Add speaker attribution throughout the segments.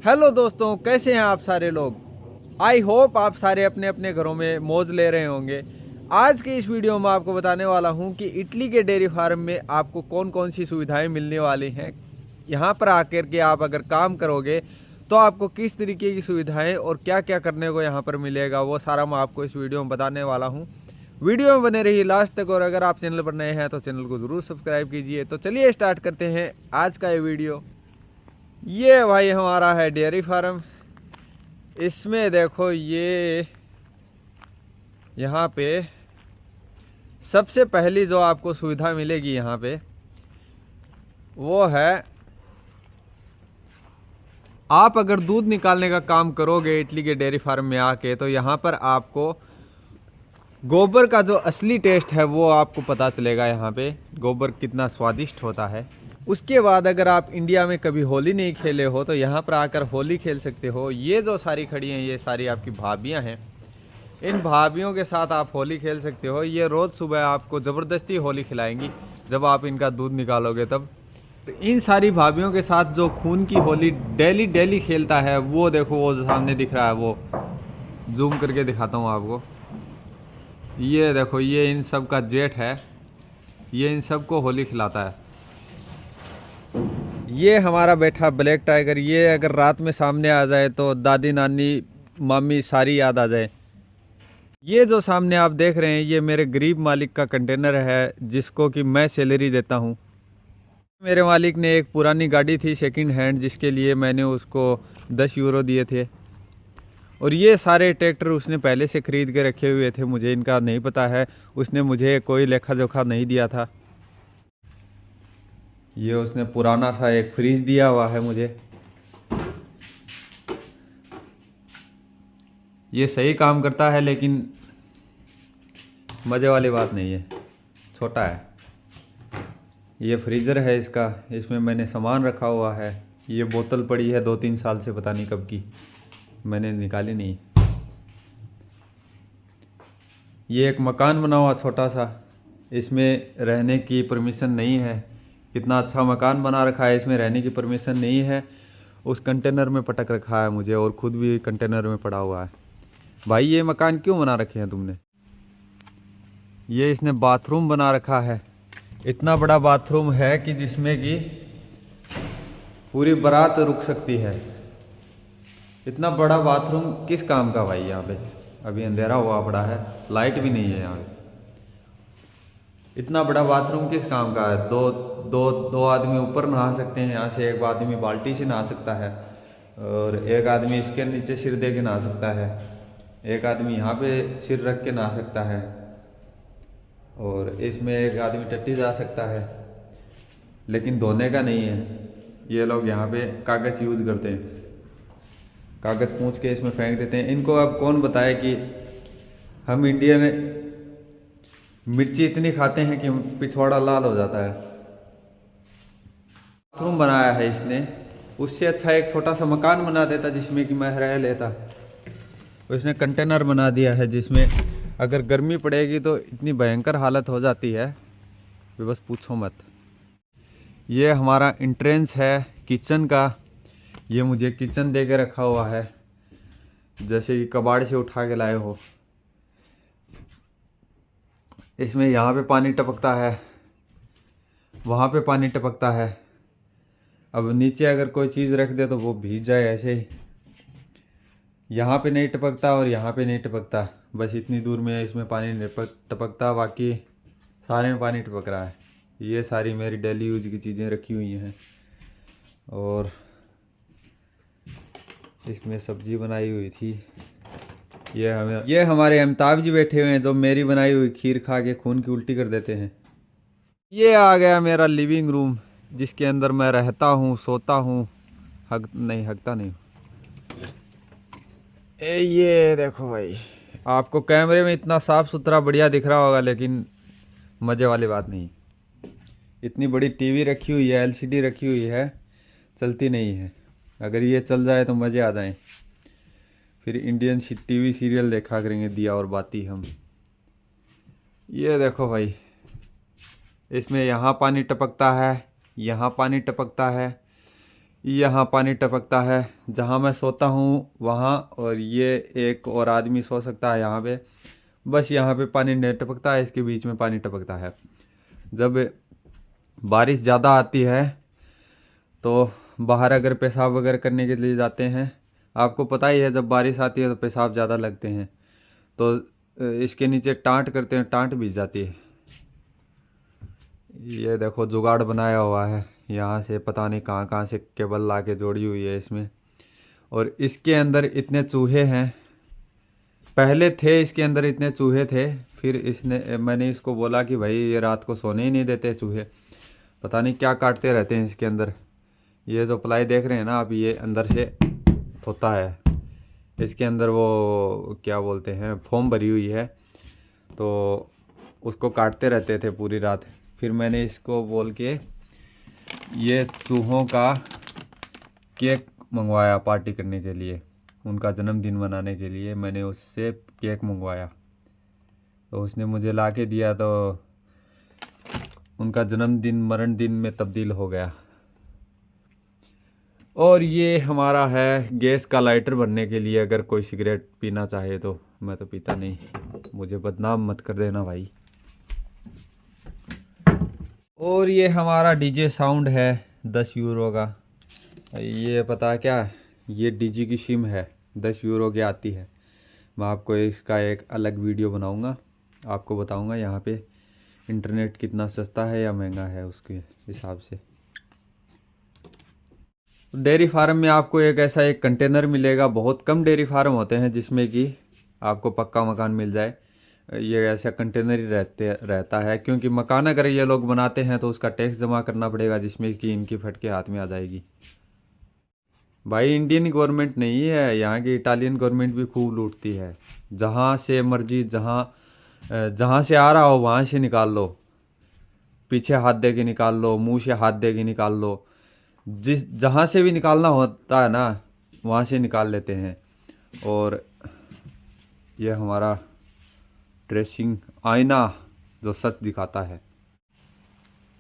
Speaker 1: Hello दोस्तों, कैसे हैं आप सारे लोग। आई होप आप सारे अपने अपने घरों में मौज ले रहे होंगे। आज के इस वीडियो में आपको बताने वाला हूं कि इटली के डेयरी फार्म में आपको कौन कौन सी सुविधाएं मिलने वाली हैं। यहां पर आकर के आप अगर काम करोगे तो आपको किस तरीके की सुविधाएं और क्या क्या करने को यहां पर मिलेगा, वो सारा मैं आपको इस वीडियो में बताने वाला हूँ। वीडियो में बने रहिए लास्ट तक, और अगर आप चैनल पर नए हैं तो चैनल को ज़रूर सब्सक्राइब कीजिए। तो चलिए स्टार्ट करते हैं आज का ये वीडियो। ये भाई हमारा है डेयरी फार्म। इसमें देखो, ये यहाँ पे सबसे पहली जो आपको सुविधा मिलेगी यहाँ पे वो है, आप अगर दूध निकालने का काम करोगे इटली के डेयरी फार्म में आके, तो यहाँ पर आपको गोबर का जो असली टेस्ट है वो आपको पता चलेगा। यहाँ पे गोबर कितना स्वादिष्ट होता है। उसके बाद अगर आप इंडिया में कभी होली नहीं खेले हो तो यहाँ पर आकर होली खेल सकते हो। ये जो सारी खड़ी हैं ये सारी आपकी भाभियाँ हैं। इन भाभीियों के साथ आप होली खेल सकते हो। ये रोज़ सुबह आपको ज़बरदस्ती होली खिलाएंगी जब आप इनका दूध निकालोगे तब। तो इन सारी भाभीियों के साथ जो खून की होली डेली डेली खेलता है वो देखो, वो जो सामने दिख रहा है, वो जूम करके दिखाता हूँ आपको। ये देखो, ये इन सब का जेठ है। ये इन सब को होली खिलाता है। ये हमारा बैठा ब्लैक टाइगर, ये अगर रात में सामने आ जाए तो दादी नानी मामी सारी याद आ जाए। ये जो सामने आप देख रहे हैं ये मेरे गरीब मालिक का कंटेनर है जिसको कि मैं सैलरी देता हूँ। मेरे मालिक ने एक पुरानी गाड़ी थी सेकंड हैंड, जिसके लिए मैंने उसको 10 यूरो दिए थे। और ये सारे ट्रैक्टर उसने पहले से ख़रीद के रखे हुए थे, मुझे इनका नहीं पता है। उसने मुझे कोई लेखा जोखा नहीं दिया था। ये उसने पुराना सा एक फ्रिज दिया हुआ है मुझे। ये सही काम करता है लेकिन मज़े वाली बात नहीं है, छोटा है। ये फ्रीज़र है इसका, इसमें मैंने सामान रखा हुआ है। ये बोतल पड़ी है 2-3 साल से, पता नहीं कब की, मैंने निकाली नहीं। ये एक मकान बना हुआ छोटा सा, इसमें रहने की परमिशन नहीं है। कितना अच्छा मकान बना रखा है, इसमें रहने की परमिशन नहीं है। उस कंटेनर में पटक रखा है मुझे, और ख़ुद भी कंटेनर में पड़ा हुआ है। भाई ये मकान क्यों बना रखे हैं तुमने। ये इसने बाथरूम बना रखा है। इतना बड़ा बाथरूम है कि जिसमें कि पूरी बारात रुक सकती है। इतना बड़ा बाथरूम किस काम का भाई। यहाँ पे अभी अंधेरा हुआ पड़ा है, लाइट भी नहीं है यहाँ पे। इतना बड़ा बाथरूम किस काम का है। दो दो दो आदमी ऊपर नहा सकते हैं, यहाँ से एक आदमी बाल्टी से नहा सकता है, और एक आदमी इसके नीचे सिर दे के नहा सकता है, एक आदमी यहाँ पे सिर रख के नहा सकता है, और इसमें एक आदमी टट्टी जा सकता है। लेकिन धोने का नहीं है। ये लोग यहाँ पे कागज़ यूज़ करते हैं, कागज़ पूंछ के इसमें फेंक देते हैं। इनको अब कौन बताए कि हम इंडिया में मिर्ची इतनी खाते हैं कि पिछवाड़ा लाल हो जाता है। बाथरूम बनाया है इसने, उससे अच्छा एक छोटा सा मकान बना देता जिसमें कि मैं रह लेता। उसने कंटेनर बना दिया है जिसमें अगर गर्मी पड़ेगी तो इतनी भयंकर हालत हो जाती है कि बस पूछो मत। ये हमारा एंट्रेंस है किचन का। ये मुझे किचन दे के रखा हुआ है, जैसे कि कबाड़ से उठा के लाए हो। इसमें यहाँ पे पानी टपकता है, वहाँ पे पानी टपकता है। अब नीचे अगर कोई चीज़ रख दे तो वो भीग जाए ऐसे ही। यहाँ पे नहीं टपकता और यहाँ पे नहीं टपकता, बस इतनी दूर में इसमें पानी नहीं टपकता, बाकी सारे में पानी टपक रहा है। ये सारी मेरी डेली यूज की चीज़ें रखी हुई हैं, और इसमें सब्जी बनाई हुई थी। ये हमारे अमिताभ जी बैठे हुए हैं जो मेरी बनाई हुई खीर खा के खून की उल्टी कर देते हैं। ये आ गया मेरा लिविंग रूम, जिसके अंदर मैं रहता हूँ, सोता हूँ, हगता नहीं। ये देखो भाई, आपको कैमरे में इतना साफ़ सुथरा बढ़िया दिख रहा होगा, लेकिन मज़े वाली बात नहीं। इतनी बड़ी टीवी रखी हुई है, एलसीडी रखी हुई है, चलती नहीं है। अगर ये चल जाए तो मज़े आ जाएं। फिर इंडियन टीवी सीरियल देखा करेंगे, दिया और बाती हम। ये देखो भाई, इसमें यहाँ पानी टपकता है, यहाँ पानी टपकता है। यहाँ पानी टपकता है जहाँ मैं सोता हूँ वहाँ, और ये एक और आदमी सो सकता है यहाँ पे। बस यहाँ पे पानी नहीं टपकता है, इसके बीच में पानी टपकता है। जब बारिश ज़्यादा आती है तो बाहर अगर पेशाब वगैरह करने के लिए जाते हैं, आपको पता ही है जब बारिश आती है तो पेशाब ज़्यादा लगते हैं, तो इसके नीचे टाँट करते हैं, टाँट भीग जाती है। ये देखो जुगाड़ बनाया हुआ है, यहाँ से पता नहीं कहाँ कहाँ से केबल ला के जोड़ी हुई है इसमें। और इसके अंदर इतने चूहे हैं, पहले थे इसके अंदर इतने चूहे थे, फिर मैंने इसको बोला कि भाई ये रात को सोने ही नहीं देते चूहे, पता नहीं क्या काटते रहते हैं इसके अंदर। ये जो प्लाई देख रहे हैं ना आप, ये अंदर से होता है, इसके अंदर वो क्या बोलते हैं फोम भरी हुई है, तो उसको काटते रहते थे पूरी रात। फिर मैंने इसको बोल के ये चूहों का केक मंगवाया पार्टी करने के लिए, उनका जन्मदिन मनाने के लिए मैंने उससे केक मंगवाया, तो उसने मुझे ला के दिया, तो उनका जन्मदिन मरण दिन में तब्दील हो गया। और ये हमारा है गैस का लाइटर भरने के लिए, अगर कोई सिगरेट पीना चाहे तो। मैं तो पीता नहीं, मुझे बदनाम मत कर देना भाई। और ये हमारा डीजे साउंड है 10 यूरो का। ये पता क्या, ये डीजे की सिम है, 10 यूरो की आती है। मैं आपको इसका एक अलग वीडियो बनाऊंगा, आपको बताऊंगा यहाँ पे इंटरनेट कितना सस्ता है या महंगा है उसके हिसाब से। डेयरी फार्म में आपको एक ऐसा एक कंटेनर मिलेगा, बहुत कम डेयरी फार्म होते हैं जिसमें कि आपको पक्का मकान मिल जाए। ये ऐसा कंटेनर ही रहता है, क्योंकि मकान अगर ये लोग बनाते हैं तो उसका टैक्स जमा करना पड़ेगा, जिसमें कि इनकी फटके हाथ में आ जाएगी। भाई इंडियन गवर्नमेंट नहीं है, यहाँ की इटालियन गवर्नमेंट भी खूब लूटती है। जहाँ से मर्जी, जहाँ से आ रहा हो वहाँ से निकाल लो, पीछे हाथ दे के निकाल लो, मुंह से हाथ दे के निकाल लो, जहाँ से भी निकालना होता है ना वहाँ से निकाल लेते हैं। और ये हमारा ड्रेसिंग आईना जो सच दिखाता है।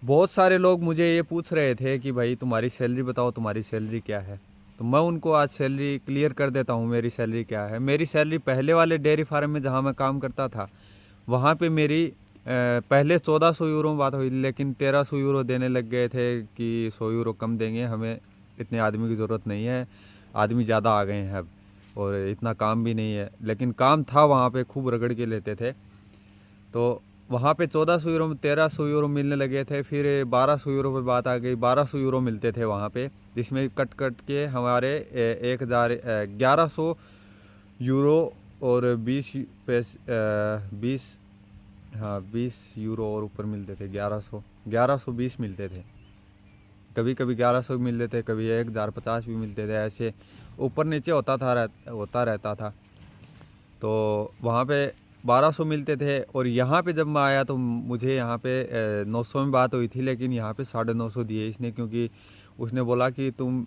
Speaker 1: बहुत सारे लोग मुझे ये पूछ रहे थे कि भाई तुम्हारी सैलरी बताओ, तुम्हारी सैलरी क्या है। तो मैं उनको आज सैलरी क्लियर कर देता हूँ, मेरी सैलरी क्या है। मेरी सैलरी पहले वाले डेयरी फार्म में जहाँ मैं काम करता था वहाँ पे मेरी पहले 1400 यूरो में बात हुई, लेकिन 1300 यूरो देने लग गए थे कि 100 यूरो कम देंगे, हमें इतने आदमी की ज़रूरत नहीं है, आदमी ज़्यादा आ गए हैं अब और इतना काम भी नहीं है। लेकिन काम था वहाँ पे, खूब रगड़ के लेते थे। तो वहाँ पे 1400 यूरो में 1300 यूरो मिलने लगे थे। फिर 1200 यूरो पर बात आ गई, 1200 यूरो मिलते थे वहाँ पे, जिसमें कट कट के हमारे 1100 यूरो और 20 यूरो और ऊपर मिलते थे। 1120 मिलते थे, कभी कभी 1100 मिलते थे, कभी 1050 भी मिलते थे, ऐसे ऊपर नीचे होता रहता था। तो वहाँ पे 1200 मिलते थे। और यहाँ पे जब मैं आया तो मुझे यहाँ पे 900 में बात हुई थी, लेकिन यहाँ पे 950 दिए इसने, क्योंकि उसने बोला कि तुम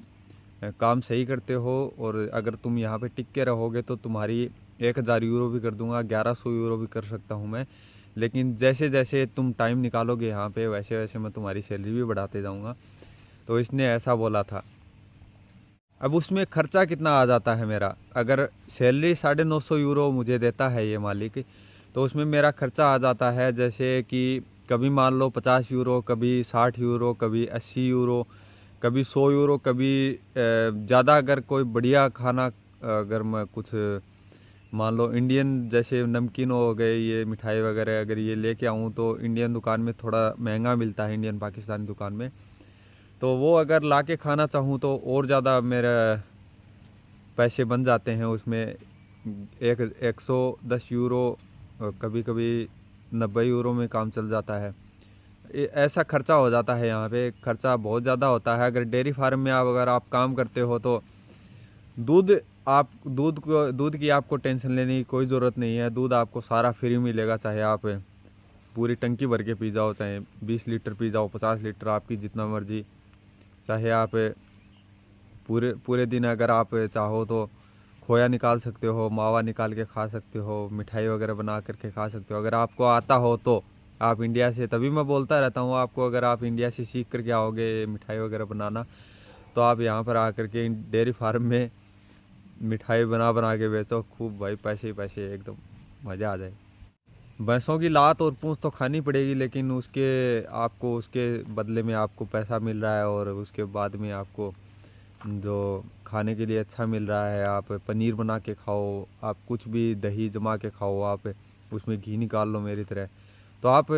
Speaker 1: काम सही करते हो और अगर तुम यहाँ पे टिक के रहोगे तो तुम्हारी 1000 यूरो भी कर दूंगा, 1100 यूरो भी कर सकता हूँ मैं, लेकिन जैसे जैसे तुम टाइम निकालोगे यहाँ पे वैसे वैसे मैं तुम्हारी सैलरी भी बढ़ाते जाऊँगा। तो इसने ऐसा बोला था। अब उसमें खर्चा कितना आ जाता है मेरा, अगर सैलरी 950 यूरो मुझे देता है ये मालिक, तो उसमें मेरा खर्चा आ जाता है जैसे कि कभी मान लो 50 यूरो, कभी 60 यूरो, कभी 80 यूरो, कभी 100 यूरो, कभी ज़्यादा अगर कोई बढ़िया खाना, अगर मैं कुछ मान लो इंडियन जैसे नमकीन हो गए, ये मिठाई वगैरह अगर ये लेके आऊँ तो इंडियन दुकान में थोड़ा महंगा मिलता है, इंडियन पाकिस्तानी दुकान में, तो वो अगर ला के खाना चाहूँ तो और ज़्यादा मेरा पैसे बन जाते हैं उसमें। 110 यूरो, कभी कभी 90 यूरो में काम चल जाता है। ऐसा खर्चा हो जाता है, यहाँ पे खर्चा बहुत ज़्यादा होता है। अगर डेयरी फार्म में अगर आप काम करते हो तो दूध की आपको टेंशन लेने की कोई ज़रूरत नहीं है। दूध आपको सारा फ्री मिलेगा, चाहे आप पूरी टंकी भर के पी जाओ, चाहे 20 लीटर पी जाओ, 50 लीटर, आपकी जितना मर्जी। चाहे आप पूरे पूरे दिन अगर आप चाहो तो खोया निकाल सकते हो, मावा निकाल के खा सकते हो, मिठाई वगैरह बना करके खा सकते हो, अगर आपको आता हो तो। आप इंडिया से, तभी मैं बोलता रहता हूँ आपको, अगर आप इंडिया से सीख करके आओगे मिठाई वगैरह बनाना तो आप यहाँ पर आकर के इन डेयरी फार्म में मिठाई बना बना के बेचो, खूब भाई पैसे ही पैसे, एकदम मज़ा आ जाए। भैंसों की लात और पूंछ तो खानी पड़ेगी, लेकिन उसके आपको उसके बदले में आपको पैसा मिल रहा है, और उसके बाद में आपको जो खाने के लिए अच्छा मिल रहा है। आप पनीर बना के खाओ, आप कुछ भी दही जमा के खाओ, आप उसमें घी निकाल लो मेरी तरह, तो आप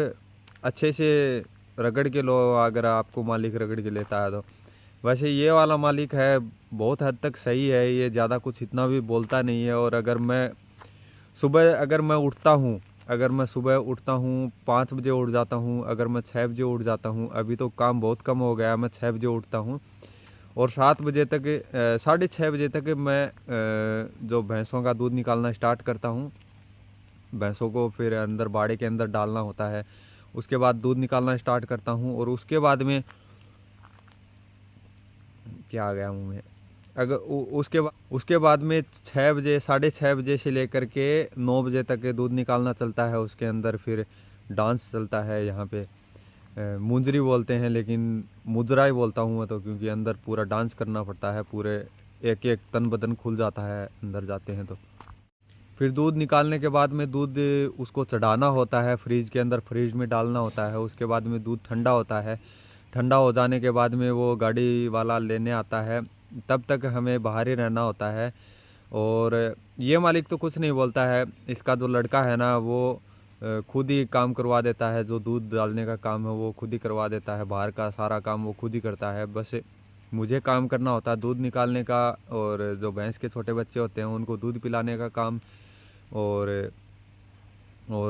Speaker 1: अच्छे से रगड़ के लो, अगर आपको मालिक रगड़ के लेता है तो। वैसे ये वाला मालिक है बहुत हद तक सही है, ये ज़्यादा कुछ इतना भी बोलता नहीं है। और अगर मैं सुबह उठता हूँ 5 बजे उठ जाता हूँ, अगर मैं 6 बजे उठ जाता हूँ, अभी तो काम बहुत कम हो गया, मैं 6 बजे उठता हूँ और 7 बजे तक 6:30 बजे तक मैं जो भैंसों का दूध निकालना स्टार्ट करता हूँ। भैंसों को फिर अंदर बाड़े के अंदर डालना होता है, उसके बाद दूध निकालना स्टार्ट करता हूँ। और उसके बाद में क्या आ गया मुँह में, अगर उसके बाद में 6 बजे 6:30 बजे से लेकर के 9 बजे तक दूध निकालना चलता है। उसके अंदर फिर डांस चलता है, यहाँ पे मुंजरी बोलते हैं, लेकिन मुजरा ही बोलता हूँ मैं तो, क्योंकि अंदर पूरा डांस करना पड़ता है, पूरे एक एक तन बदन खुल जाता है अंदर जाते हैं तो। फिर दूध निकालने के बाद में दूध उसको चढ़ाना होता है फ्रिज के अंदर, फ्रिज में डालना होता है। उसके बाद में दूध ठंडा होता है, ठंडा हो जाने के बाद में वो गाड़ी वाला लेने आता है, तब तक हमें बाहर ही रहना होता है। और ये मालिक तो कुछ नहीं बोलता है, इसका जो लड़का है ना वो खुद ही काम करवा देता है, जो दूध डालने का काम है वो खुद ही करवा देता है, बाहर का सारा काम वो खुद ही करता है। बस मुझे काम करना होता है दूध निकालने का, और जो भैंस के छोटे बच्चे होते हैं उनको दूध पिलाने का काम। और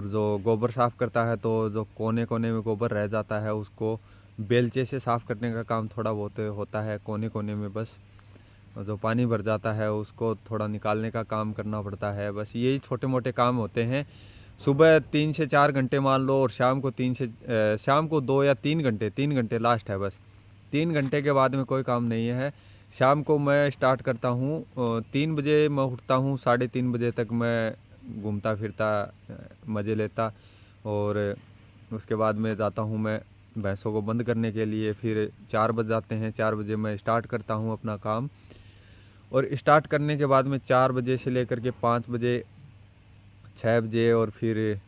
Speaker 1: जो गोबर साफ़ करता है, तो जो कोने कोने में गोबर रह जाता है उसको बेलचे से साफ़ करने का काम थोड़ा बहुत होता है कोने कोने में बस। और जो पानी भर जाता है उसको थोड़ा निकालने का काम करना पड़ता है। बस यही छोटे मोटे काम होते हैं। सुबह 3 से 4 घंटे मान लो, और शाम को 2 या 3 घंटे, 3 घंटे लास्ट है बस। 3 घंटे के बाद में कोई काम नहीं है। शाम को मैं स्टार्ट करता हूँ 3 बजे, मैं उठता हूँ 3:30 बजे तक मैं घूमता फिरता मज़े लेता। और उसके बाद में जाता हूँ मैं भैंसों को बंद करने के लिए। फिर 4 बज जाते हैं, 4 बजे मैं स्टार्ट करता हूँ अपना काम। और स्टार्ट करने के बाद में 4 बजे से लेकर के 5 बजे, 6 बजे, और फिर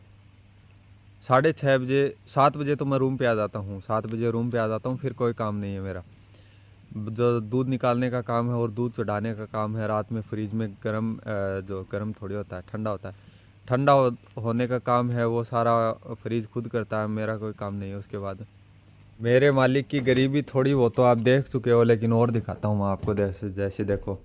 Speaker 1: 6:30 बजे, 7 बजे तो मैं रूम पे आ जाता हूँ। 7 बजे रूम पे आ जाता हूँ, फिर कोई काम नहीं है मेरा। जो दूध निकालने का काम है और दूध चढ़ाने का काम है, रात में फ्रिज में जो गर्म थोड़ी होता है, ठंडा होता है, होने का काम है, वो सारा फ्रिज खुद करता है, मेरा कोई काम नहीं है। उसके बाद मेरे मालिक की गरीबी थोड़ी वो तो आप देख चुके हो, लेकिन और दिखाता हूँ मैं आपको। जैसे देखो,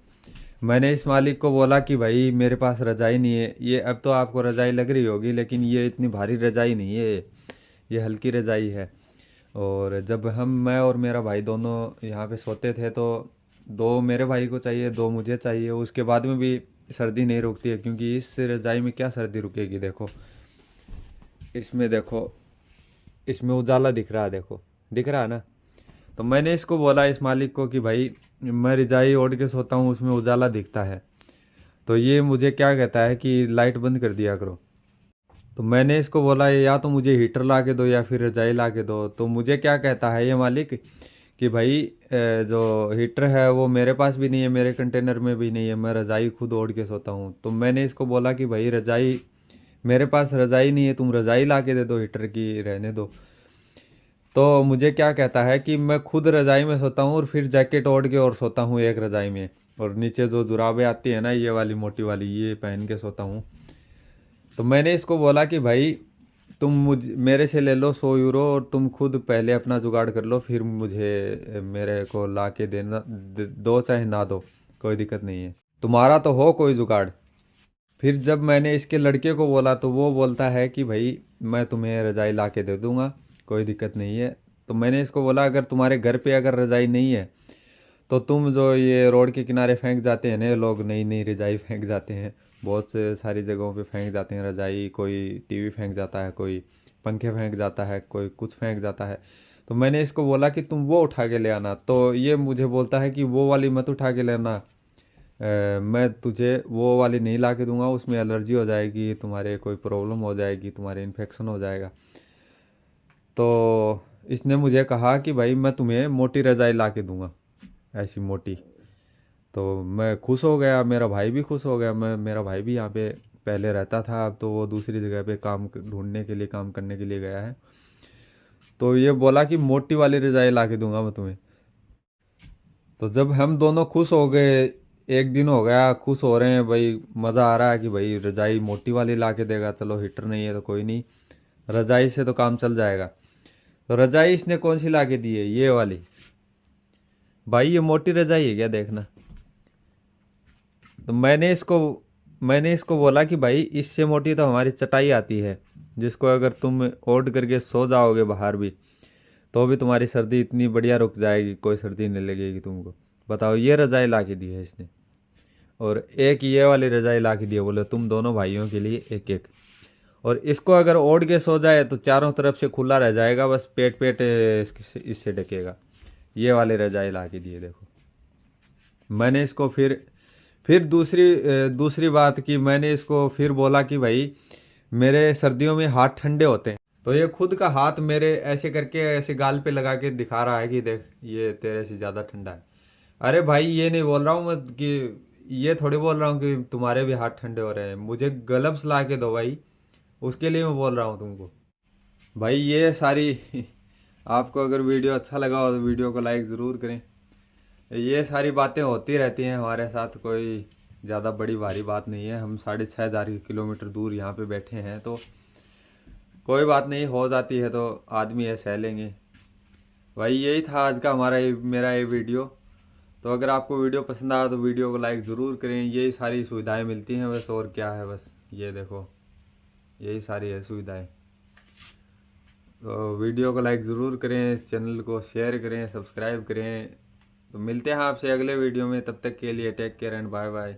Speaker 1: मैंने इस मालिक को बोला कि भाई मेरे पास रज़ाई नहीं है। ये अब तो आपको रज़ाई लग रही होगी, लेकिन ये इतनी भारी रज़ाई नहीं है, ये हल्की रज़ाई है। और जब मैं और मेरा भाई दोनों यहाँ पे सोते थे, तो 2 मेरे भाई को चाहिए, 2 मुझे चाहिए। उसके बाद में भी सर्दी नहीं रुकती है, क्योंकि इस रज़ाई में क्या सर्दी रुकेगी। देखो इसमें, देखो इसमें उजाला दिख रहा है, देखो दिख रहा है ना। तो मैंने इसको बोला, इस मालिक को, कि भाई मैं रजाई ओढ़ के सोता हूँ, उसमें उजाला दिखता है। तो ये मुझे क्या कहता है कि लाइट बंद कर दिया करो। तो मैंने इसको बोला, या तो मुझे हीटर ला के दो या फिर रजाई ला के दो। तो मुझे क्या कहता है ये मालिक कि भाई जो हीटर है वो मेरे पास भी नहीं है, मेरे कंटेनर में भी नहीं है, मैं रजाई खुद ओढ़ के सोता हूँ। तो मैंने इसको बोला कि भाई रजाई, मेरे पास रजाई नहीं है, तुम रजाई ला के दे दो, हीटर की रहने दो। तो मुझे क्या कहता है कि मैं खुद रज़ाई में सोता हूँ और फिर जैकेट ओढ़ के और सोता हूँ एक रज़ाई में, और नीचे जो जुराबें आती है ना, ये वाली मोटी वाली, ये पहन के सोता हूँ। तो मैंने इसको बोला कि भाई तुम मेरे से ले लो 100 यूरो, और तुम खुद पहले अपना जुगाड़ कर लो, फिर मुझे मेरे को ला के दो चाहे ना दो, कोई दिक्कत नहीं है, तुम्हारा तो हो कोई जुगाड़। फिर जब मैंने इसके लड़के को बोला, तो वो बोलता है कि भाई मैं तुम्हें रज़ाई ला के दे दूँगा, कोई दिक्कत नहीं है। तो मैंने इसको बोला, अगर तुम्हारे घर पे अगर रज़ाई नहीं है, तो तुम जो ये रोड के किनारे फेंक जाते हैं ना लोग, नई नई रज़ाई फेंक जाते हैं, बहुत से सारी जगहों पे फेंक जाते हैं रज़ाई, कोई टीवी फेंक जाता है, कोई पंखे फेंक जाता है, कोई कुछ फेंक जाता है। तो मैंने इसको बोला कि तुम वो उठा के ले आना। तो ये मुझे बोलता है कि वो वाली मत उठा के लेना, मैं तुझे वो वाली नहीं ला के दूंगा, उसमें एलर्जी हो जाएगी, तुम्हारे कोई प्रॉब्लम हो जाएगी, तुम्हारे इन्फेक्शन हो जाएगा। तो इसने मुझे कहा कि भाई मैं तुम्हें मोटी रज़ाई ला के दूंगा। ऐसी मोटी। तो मैं खुश हो गया, मेरा भाई भी खुश हो गया। मेरा भाई भी यहाँ पे पहले रहता था, अब तो वो दूसरी जगह पे काम ढूंढने के लिए, काम करने के लिए गया है। तो ये बोला कि मोटी वाली रजाई ला के दूंगा मैं तुम्हें। तो जब हम दोनों खुश हो गए, एक दिन हो गया खुश हो रहे हैं भाई, मज़ा आ रहा है कि भाई रजाई मोटी वाली ला के देगा, चलो हीटर नहीं है तो कोई नहीं, रजाई से तो काम चल जाएगा। तो रजाई इसने कौन सी ला के दी है, ये वाली। भाई ये मोटी रजाई है क्या, देखना। तो मैंने इसको बोला कि भाई इससे मोटी तो हमारी चटाई आती है, जिसको अगर तुम ओढ़ करके सो जाओगे बाहर भी, तो भी तुम्हारी सर्दी इतनी बढ़िया रुक जाएगी, कोई सर्दी नहीं लगेगी तुमको। बताओ, ये रजाई ला के दी है इसने। और एक ये वाली रजाई ला के दी है, बोले तुम दोनों भाइयों के लिए एक एक। और इसको अगर ओढ़ के सो जाए तो चारों तरफ से खुला रह जाएगा, बस पेट पेट इससे ढकेगा। ये वाली रजाई ला के दी है, देखो। मैंने इसको फिर दूसरी बात की, मैंने इसको फिर बोला कि भाई मेरे सर्दियों में हाथ ठंडे होते हैं। तो ये खुद का हाथ मेरे ऐसे करके ऐसे गाल पे लगा के दिखा रहा है कि देख, ये तेरे से ज़्यादा ठंडा है। अरे भाई, ये नहीं बोल रहा हूँ मैं कि, ये थोड़ी बोल रहा हूँ कि तुम्हारे भी हाथ ठंडे हो रहे हैं, मुझे ग्लव्स ला के दो भाई, उसके लिए मैं बोल रहा हूँ तुमको। भाई ये सारी आपको अगर वीडियो अच्छा लगा हो तो वीडियो को लाइक ज़रूर करें। ये सारी बातें होती रहती हैं हमारे साथ, कोई ज़्यादा बड़ी भारी बात नहीं है। हम 6,500 किलोमीटर दूर यहाँ पे बैठे हैं, तो कोई बात नहीं, हो जाती है तो आदमी है, सह लेंगे। भाई यही था आज का मेरा ये वीडियो। तो अगर आपको वीडियो पसंद आया तो वीडियो को लाइक ज़रूर करें। यही सारी सुविधाएं मिलती हैं बस, और क्या है, बस ये देखो, यही सारी है सुविधाएं। तो वीडियो को लाइक ज़रूर करें, चैनल को शेयर करें, सब्सक्राइब करें। तो मिलते हैं आपसे अगले वीडियो में, तब तक के लिए take care and bye bye.